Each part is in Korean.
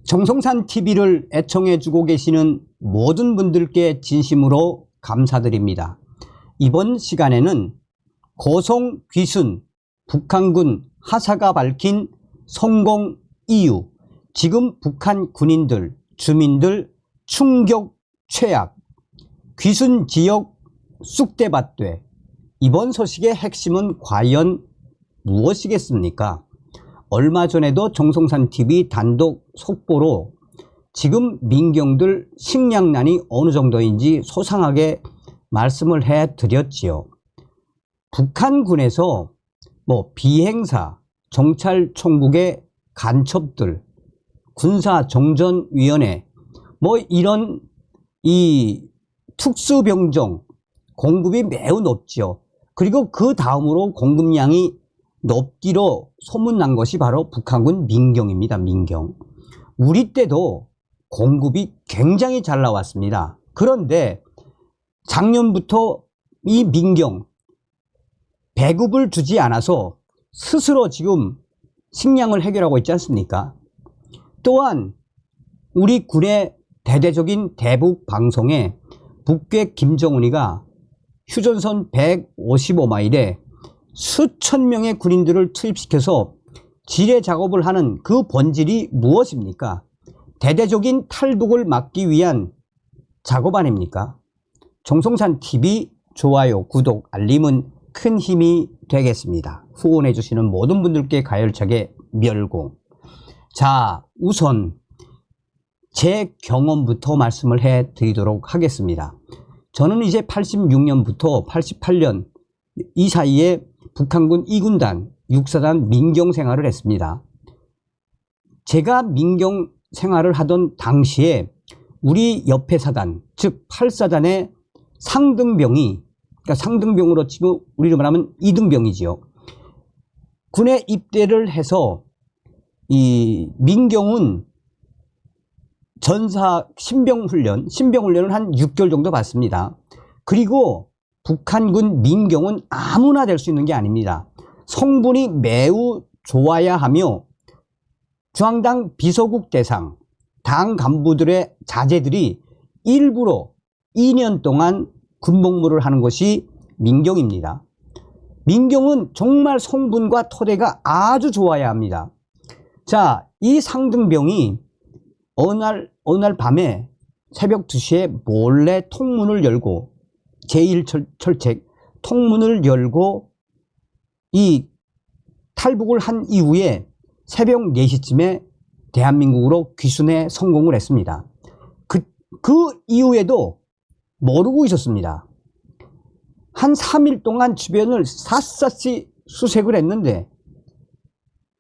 정성산 TV를 애청해주고 계시는 모든 분들께 진심으로 감사드립니다. 이번 시간에는 고성 귀순 북한군 하사가 밝힌 성공 이유, 지금 북한 군인들, 주민들 충격 최악, 귀순 지역 쑥대밭돼, 이번 소식의 핵심은 과연 무엇이겠습니까? 얼마 전에도 정성산TV 단독 속보로 지금 민경들 식량난이 어느 정도인지 소상하게 말씀을 해드렸지요. 북한군에서 비행사, 정찰총국의 간첩들, 군사정전위원회, 이런 이 특수병정 공급이 매우 높지요. 그리고 그 다음으로 공급량이 높기로 소문난 것이 바로 북한군 민경입니다. 민경. 우리 때도 공급이 굉장히 잘 나왔습니다. 그런데 작년부터 이 민경 배급을 주지 않아서 스스로 지금 식량을 해결하고 있지 않습니까? 또한 우리 군의 대대적인 대북 방송에 북괴 김정은이가 휴전선 155마일에 수천 명의 군인들을 투입시켜서 지뢰 작업을 하는 그 본질이 무엇입니까? 대대적인 탈북을 막기 위한 작업 아닙니까? 정성산TV 좋아요, 구독, 알림은 큰 힘이 되겠습니다. 후원해 주시는 모든 분들께 가열차게 멸공. 자, 우선 제 경험부터 말씀을 해 드리도록 하겠습니다. 저는 이제 86년부터 88년 이 사이에 북한군 2군단, 6사단 민경 생활을 했습니다. 제가 민경 생활을 하던 당시에 우리 옆에 사단, 즉 8사단의 상등병이, 그러니까 상등병으로 지금 우리로 말하면 2등병이지요. 군에 입대를 해서 이 민경은 전사 신병훈련을 한 6개월 정도 받습니다. 그리고 북한군 민경은 아무나 될 수 있는 게 아닙니다. 성분이 매우 좋아야 하며 중앙당 비서국 대상, 당 간부들의 자제들이 일부러 2년 동안 군복무를 하는 것이 민경입니다. 민경은 정말 성분과 토대가 아주 좋아야 합니다. 자, 이 상등병이 어느 날 밤에 새벽 2시에 몰래 통문을 열고 제1철책 통문을 열고 이 탈북을 한 이후에 새벽 4시쯤에 대한민국으로 귀순에 성공을 했습니다. 그 이후에도 모르고 있었습니다. 한 3일 동안 주변을 샅샅이 수색을 했는데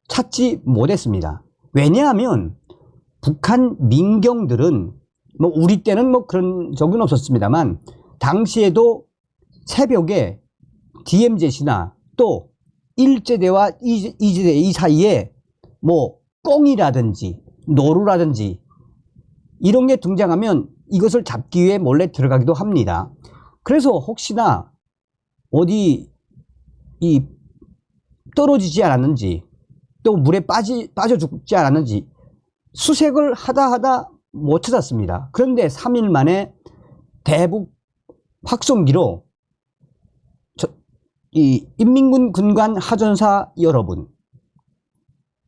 찾지 못했습니다. 왜냐하면 북한 민경들은 우리 때는 그런 적은 없었습니다만 당시에도 새벽에 DMZ나 또 1제대와 2제대 이 사이에 꽁이라든지 노루라든지 이런 게 등장하면 이것을 잡기 위해 몰래 들어가기도 합니다. 그래서 혹시나 어디 떨어지지 않았는지 또 물에 빠져 죽지 않았는지 수색을 하다 못 찾았습니다. 그런데 3일 만에 대북 확송기로 이 인민군 군관 하전사 여러분,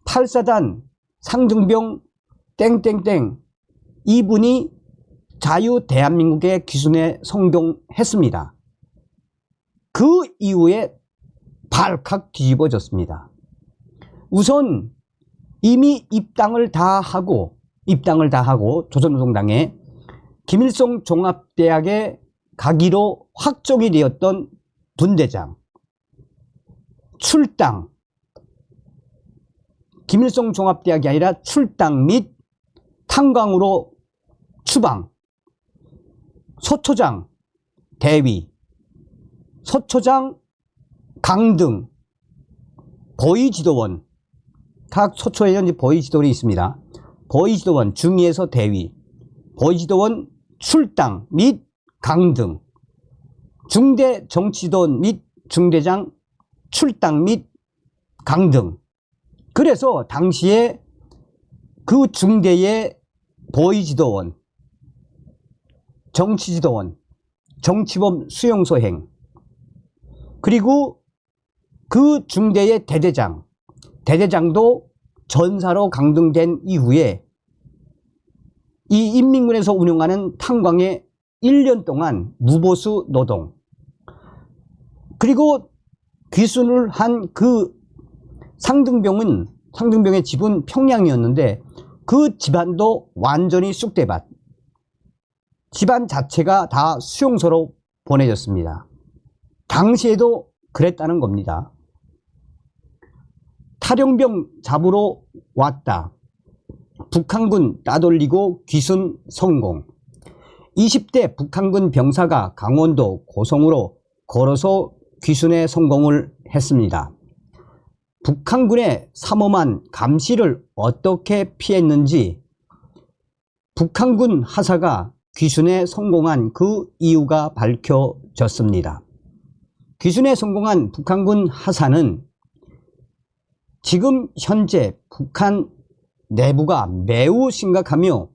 8사단 상등병 땡땡땡 이분이 자유 대한민국의 귀순에 성공했습니다. 그 이후에 발칵 뒤집어졌습니다. 우선 이미 입당을 다 하고 조선노동당에 김일성 종합대학에 가기로 확정이 되었던 분대장, 출당, 김일성 종합대학이 아니라 출당 및 탄광으로 추방, 소초장, 대위, 소초장, 강등, 보위지도원, 각 소초에는 보위지도원이 있습니다. 보위지도원 중위에서 대위, 보위지도원 출당 및 강등, 중대 정치지도원 및 중대장 출당 및 강등. 그래서 당시에 그 중대의 보위지도원, 정치지도원, 정치범 수용소행, 그리고 그 중대의 대대장도 전사로 강등된 이후에 이 인민군에서 운영하는 탄광에 1년 동안 무보수 노동, 그리고 귀순을 한 그 상등병의 집은 평양이었는데 그 집안도 완전히 쑥대밭, 집안 자체가 다 수용소로 보내졌습니다. 당시에도 그랬다는 겁니다. 탈영병 잡으러 왔다. 북한군 따돌리고 귀순 성공. 20대 북한군 병사가 강원도 고성으로 걸어서 귀순에 성공을 했습니다. 북한군의 삼엄한 감시를 어떻게 피했는지 북한군 하사가 귀순에 성공한 그 이유가 밝혀졌습니다. 귀순에 성공한 북한군 하사는 지금 현재 북한 내부가 매우 심각하며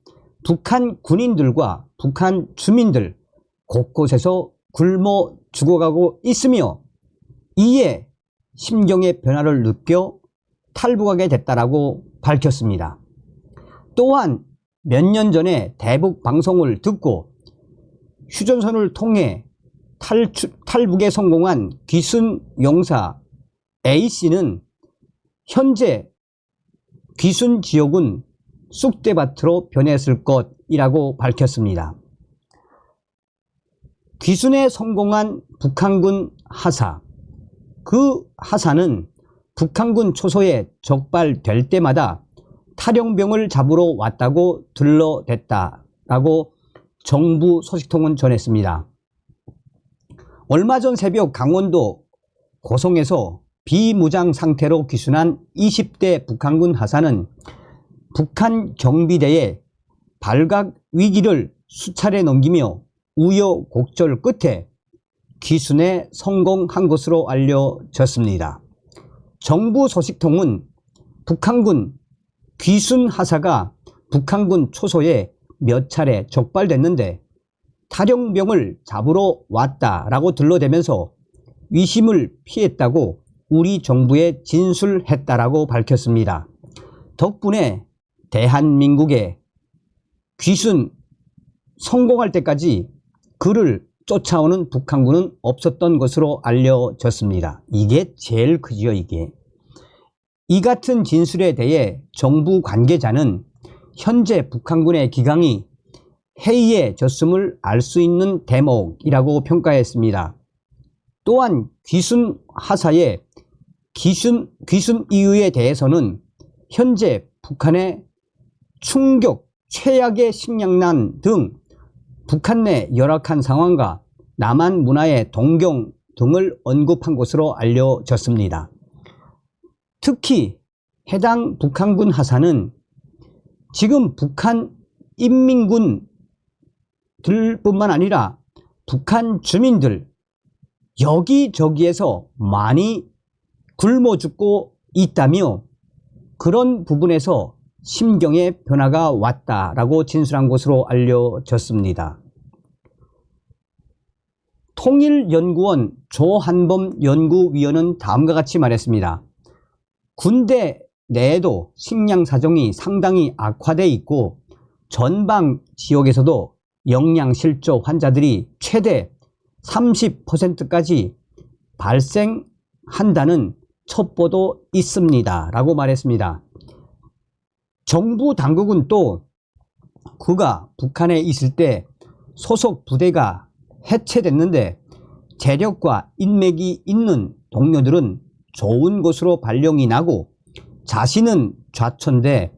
북한 군인들과 북한 주민들 곳곳에서 굶어 죽어가고 있으며 이에 심경의 변화를 느껴 탈북하게 됐다라고 밝혔습니다. 또한 몇 년 전에 대북 방송을 듣고 휴전선을 통해 탈북에 성공한 귀순 용사 A씨는 현재 귀순 지역은 쑥대밭으로 변했을 것이라고 밝혔습니다. 귀순에 성공한 북한군 하사, 그 하사는 북한군 초소에 적발될 때마다 탈영병을 잡으러 왔다고 들러댔다라고 정부 소식통은 전했습니다. 얼마 전 새벽 강원도 고성에서 비무장 상태로 귀순한 20대 북한군 하사는 북한 경비대의 발각 위기를 수차례 넘기며 우여곡절 끝에 귀순에 성공한 것으로 알려졌습니다. 정부 소식통은 북한군 귀순 하사가 북한군 초소에 몇 차례 적발됐는데 탈영병을 잡으러 왔다라고 들러대면서 위심을 피했다고 우리 정부에 진술했다라고 밝혔습니다. 덕분에 대한민국의 귀순 성공할 때까지 그를 쫓아오는 북한군은 없었던 것으로 알려졌습니다. 이게 제일 크지요, 이게. 이 같은 진술에 대해 정부 관계자는 현재 북한군의 기강이 해이해졌음을 알 수 있는 대목이라고 평가했습니다. 또한 귀순 하사의 귀순 이유에 대해서는 현재 북한의 충격, 최악의 식량난 등 북한 내 열악한 상황과 남한 문화의 동경 등을 언급한 것으로 알려졌습니다. 특히 해당 북한군 하사는 지금 북한 인민군들뿐만 아니라 북한 주민들 여기저기에서 많이 굶어 죽고 있다며 그런 부분에서 심경의 변화가 왔다라고 진술한 것으로 알려졌습니다. 통일연구원 조한범 연구위원은 다음과 같이 말했습니다. 군대 내에도 식량 사정이 상당히 악화되어 있고 전방 지역에서도 영양실조 환자들이 최대 30%까지 발생한다는 첩보도 있습니다 라고 말했습니다. 정부 당국은 또 그가 북한에 있을 때 소속 부대가 해체됐는데 재력과 인맥이 있는 동료들은 좋은 것으로 발령이 나고 자신은 좌천돼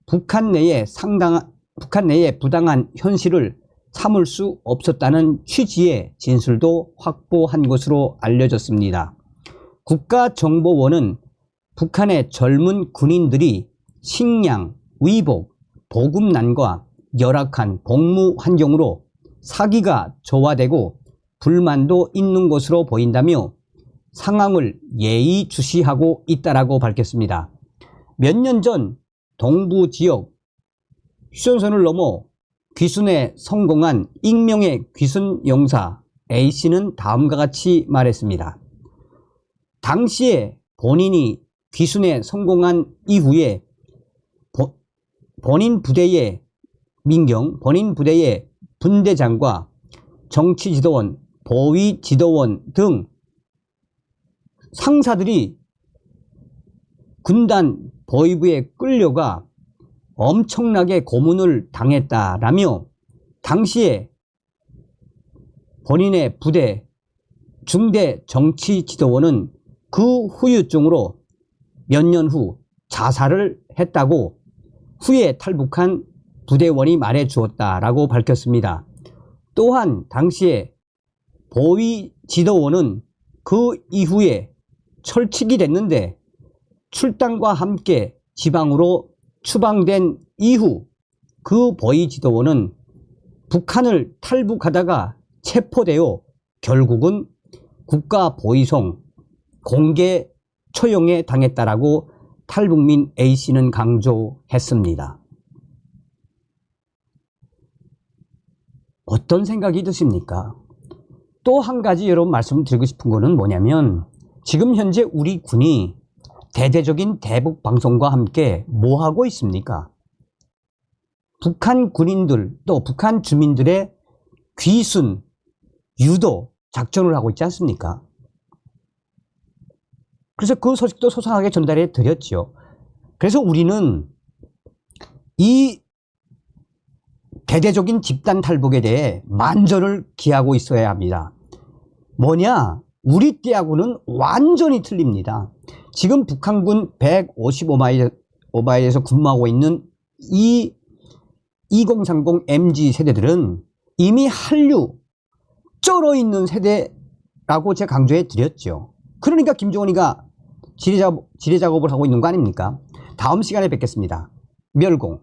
북한 내에 부당한 현실을 참을 수 없었다는 취지의 진술도 확보한 것으로 알려졌습니다. 국가정보원은 북한의 젊은 군인들이 식량, 위복, 보급난과 열악한 복무 환경으로 사기가 저하되고 불만도 있는 것으로 보인다며 상황을 예의주시하고 있다라고 밝혔습니다. 몇 년 전 동부 지역 휴전선을 넘어 귀순에 성공한 익명의 귀순 용사 A씨는 다음과 같이 말했습니다. 당시에 본인이 귀순에 성공한 이후에 본인 부대의 분대장과 정치지도원, 보위지도원 등 상사들이 군단 보위부에 끌려가 엄청나게 고문을 당했다라며 당시에 본인의 부대 중대 정치지도원은 그 후유증으로 몇 년 후 자살을 했다고 후에 탈북한 부대원이 말해 주었다라고 밝혔습니다. 또한 당시에 보위지도원은 그 이후에 철칙이 됐는데 출당과 함께 지방으로 추방된 이후 그 보위지도원은 북한을 탈북하다가 체포되어 결국은 국가보위송 공개 처형에 당했다라고 탈북민 A씨는 강조했습니다. 어떤 생각이 드십니까? 또 한 가지 여러분 말씀드리고 싶은 거는 뭐냐면 지금 현재 우리 군이 대대적인 대북 방송과 함께 뭐 하고 있습니까? 북한 군인들 또 북한 주민들의 귀순, 유도 작전을 하고 있지 않습니까? 그래서 그 소식도 소상하게 전달해 드렸죠. 그래서 우리는 이 대대적인 집단 탈북에 대해 만전을 기하고 있어야 합니다. 뭐냐? 우리 때하고는 완전히 틀립니다. 지금 북한군 155마일에서 근무하고 있는 이 2030 MG 세대들은 이미 한류 쩔어 있는 세대라고 제가 강조해 드렸죠. 그러니까 김정은이가 지뢰 작업을 하고 있는 거 아닙니까? 다음 시간에 뵙겠습니다. 멸공.